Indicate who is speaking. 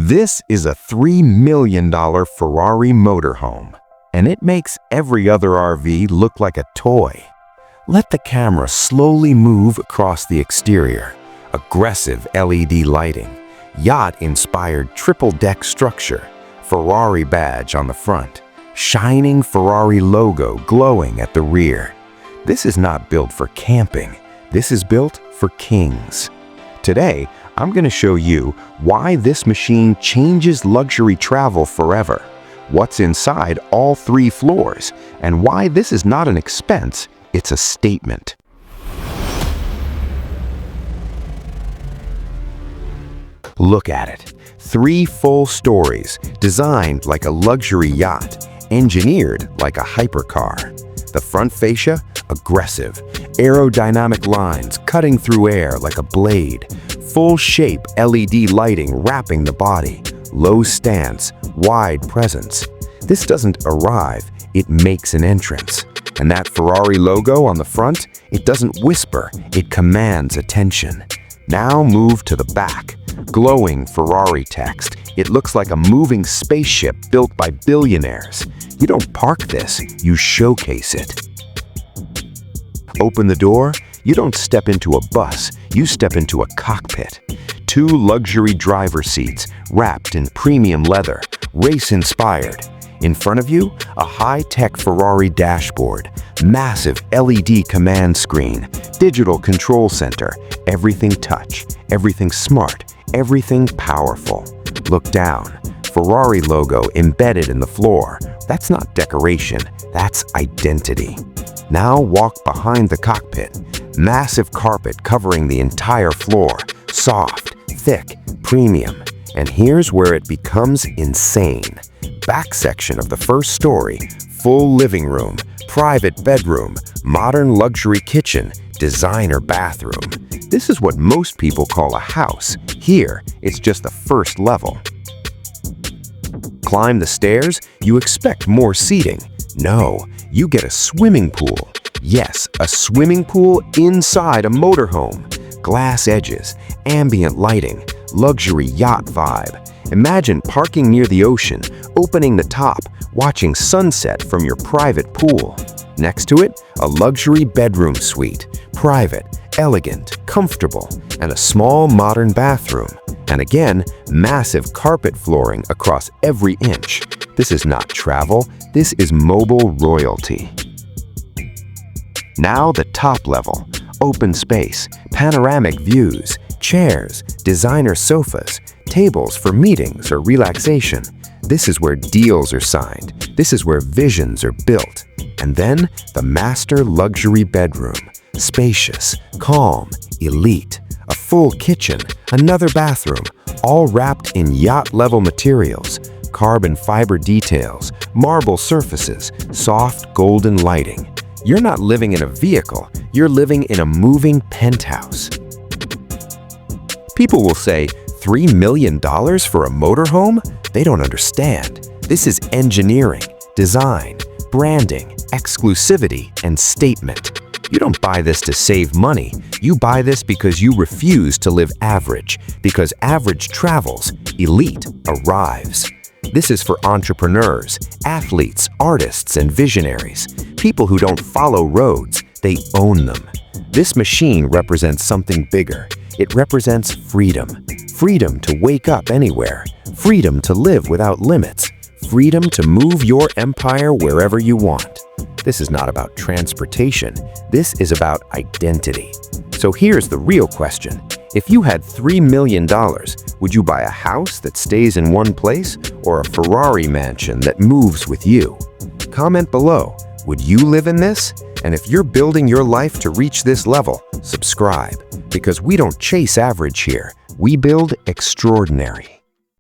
Speaker 1: This is a $3 million Ferrari motorhome, and it makes every other RV look like a toy. Let the camera slowly move across the exterior. Aggressive LED lighting, yacht-inspired triple-deck structure, Ferrari badge on the front, shining Ferrari logo glowing at the rear. This is not built for camping. This is built for kings. Today, I'm going to show you why this machine changes luxury travel forever, what's inside all 3 floors, and why this is not an expense, it's a statement. Look at it. 3 full stories, designed like a luxury yacht, engineered like a hypercar. The front fascia, aggressive, aerodynamic lines cutting through air like a blade, full-shape LED lighting wrapping the body, low stance, wide presence. This doesn't arrive, it makes an entrance. And that Ferrari logo on the front, it doesn't whisper, it commands attention. Now move to the back. Glowing Ferrari text. It looks like a moving spaceship built by billionaires. You don't park this, you showcase it. Open the door, you don't step into a bus, you step into a cockpit. 2 luxury driver seats wrapped in premium leather, race-inspired. In front of you, a high-tech Ferrari dashboard, massive LED command screen, digital control center, everything touch, everything smart, everything powerful. Look down. Ferrari logo embedded in the floor. That's not decoration, that's identity. Now walk behind the cockpit. Massive carpet covering the entire floor. Soft, thick, premium. And here's where it becomes insane. Back section of the first story, full living room, private bedroom, modern luxury kitchen, designer bathroom. This is what most people call a house. Here, it's just the first level. Climb the stairs, you expect more seating. No, you get a swimming pool. Yes, a swimming pool inside a motorhome. Glass edges, ambient lighting, luxury yacht vibe. Imagine parking near the ocean, opening the top, watching sunset from your private pool. Next to it, a luxury bedroom suite, private, elegant, comfortable, and a small modern bathroom. And again, massive carpet flooring across every inch. This is not travel, this is mobile royalty. Now the top level, open space, panoramic views, chairs, designer sofas, tables for meetings or relaxation. This is where deals are signed. This is where visions are built. And then the master luxury bedroom. Spacious, calm, elite. A full kitchen, another bathroom, all wrapped in yacht-level materials. Carbon fiber details, marble surfaces, soft golden lighting. You're not living in a vehicle, you're living in a moving penthouse. People will say, $3 million for a motorhome? They don't understand. This is engineering, design, branding, exclusivity, and statement. You don't buy this to save money. You buy this because you refuse to live average, because average travels, elite arrives. This is for entrepreneurs, athletes, artists, and visionaries. People who don't follow roads, they own them. This machine represents something bigger. It represents freedom. Freedom to wake up anywhere. Freedom to live without limits. Freedom to move your empire wherever you want. This is not about transportation. This is about identity. So here's the real question. If you had $3 million, would you buy a house that stays in one place or a Ferrari mansion that moves with you? Comment below. Would you live in this? And if you're building your life to reach this level, subscribe. Because we don't chase average here. We build extraordinary.